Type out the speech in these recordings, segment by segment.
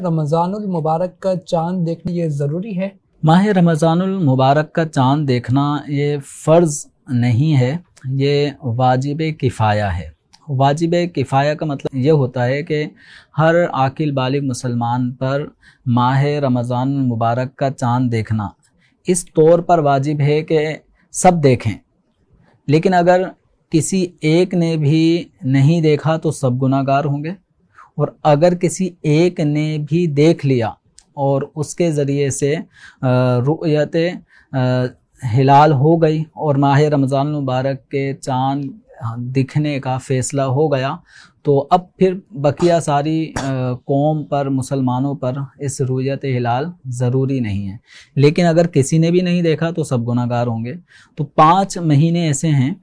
रमज़ानुल मुबारक का चाँद देखना ये ज़रूरी है? माह रमज़ानुल मुबारक का चाँद देखना ये फ़र्ज़ नहीं है, ये वाजिब किफ़ाया है। वाजिब किफ़ाया का मतलब ये होता है कि हर आकिल बालिग मुसलमान पर माह रमज़ानुल मुबारक का चाँद देखना इस तौर पर वाजिब है कि सब देखें, लेकिन अगर किसी एक ने भी नहीं देखा तो सब गुनाहगार होंगे, और अगर किसी एक ने भी देख लिया और उसके ज़रिए से रुयत हिलाल हो गई और माह रमज़ान मुबारक के चाँद दिखने का फ़ैसला हो गया, तो अब फिर बकिया सारी कौम पर, मुसलमानों पर इस रुयत हिलाल ज़रूरी नहीं है। लेकिन अगर किसी ने भी नहीं देखा तो सब गुनाहगार होंगे। तो 5 महीने ऐसे हैं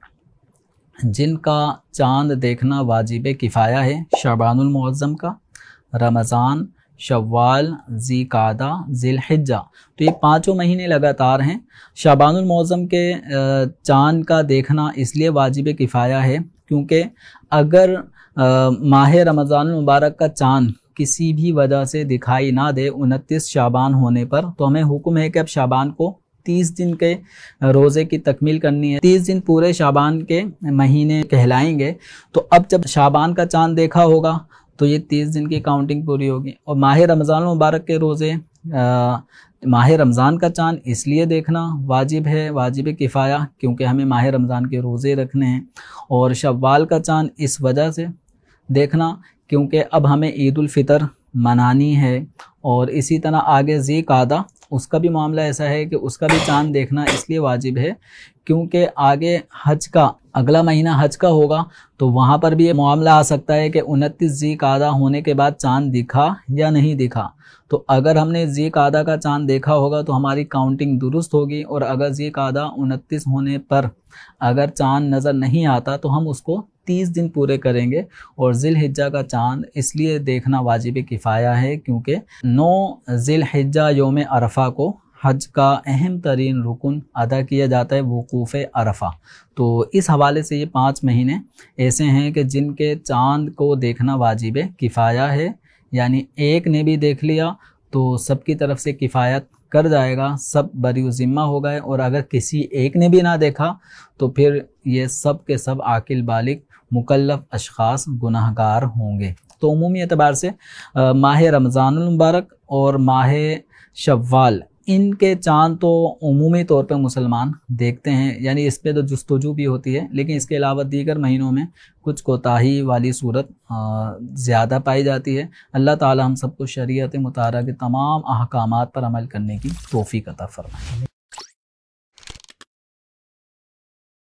जिनका चाँद देखना वाजिब किफ़ाया है। शबानुल मुअज़्ज़म का, रमज़ान, शव्वाल, ज़िलक़ादा, ज़िलहिज्जा, तो ये 5 महीने लगातार हैं। शबानुल मुअज़्ज़म के चाँद का देखना इसलिए वाजिब किफ़ाया है क्योंकि अगर माह रमज़ान मुबारक का चाँद किसी भी वजह से दिखाई ना दे 29 शाबान होने पर, तो हमें हुक्म है कि अब शाबान को 30 दिन के रोज़े की तकमील करनी है। 30 दिन पूरे शाबान के महीने कहलाएंगे। तो अब जब शाबान का चाँद देखा होगा तो ये 30 दिन की काउंटिंग पूरी होगी। और माह रमज़ान मुबारक के रोज़े, माह रमज़ान का चाँद इसलिए देखना वाजिब है, वाजिब किफ़ाया, क्योंकि हमें माह रमज़ान के रोज़े रखने हैं। और शव्वाल का चाँद इस वजह से देखना क्योंकि अब हमें ईद उल फ़ितर मनानी है। और इसी तरह आगे ज़िलक़ादा, उसका भी मामला ऐसा है कि उसका भी चाँद देखना इसलिए वाजिब है क्योंकि आगे हज का, अगला महीना हज का होगा, तो वहाँ पर भी ये मामला आ सकता है कि 29 ज़िलक़ादा होने के बाद चाँद दिखा या नहीं दिखा। तो अगर हमने ज़िलक़ादा का चाँद देखा होगा तो हमारी काउंटिंग दुरुस्त होगी, और अगर ज़िलक़ादा 29 होने पर अगर चाँद नज़र नहीं आता तो हम उसको 30 दिन पूरे करेंगे। और ज़िलहिज्जा का चाँद इसलिए देखना वाजिब किफ़ाया है क्योंकि 9 ज़िलहिज्जा यौम अरफ़ा को हज का अहम तरीन रुकन अदा किया जाता है, वुकूफ़ अरफ़ा। तो इस हवाले से ये 5 महीने ऐसे हैं कि जिनके चाँद को देखना वाजिब किफ़ाया है, यानी एक ने भी देख लिया तो सबकी तरफ से किफ़ायत कर जाएगा, सब बरी ज़िम्मा हो गए। और अगर किसी एक ने भी ना देखा तो फिर ये सब के सब आकिल बालिग मुकल्लफ अशख़ास गुनाहगार होंगे। तो उमूमी एतबार से माह रमज़ानुल मुबारक और माह शव्वाल, इनके चाँद तो उमूमी तौर पर मुसलमान देखते हैं, यानी इस पे तो जुस्तजू भी होती है, लेकिन इसके अलावा दीगर महीनों में कुछ कोताही वाली सूरत ज़्यादा पाई जाती है। अल्लाह ताला हम सबको शरीयत मुताहरा के तमाम अहकामात पर अमल करने की तौफ़ीक़ अता फ़रमाए।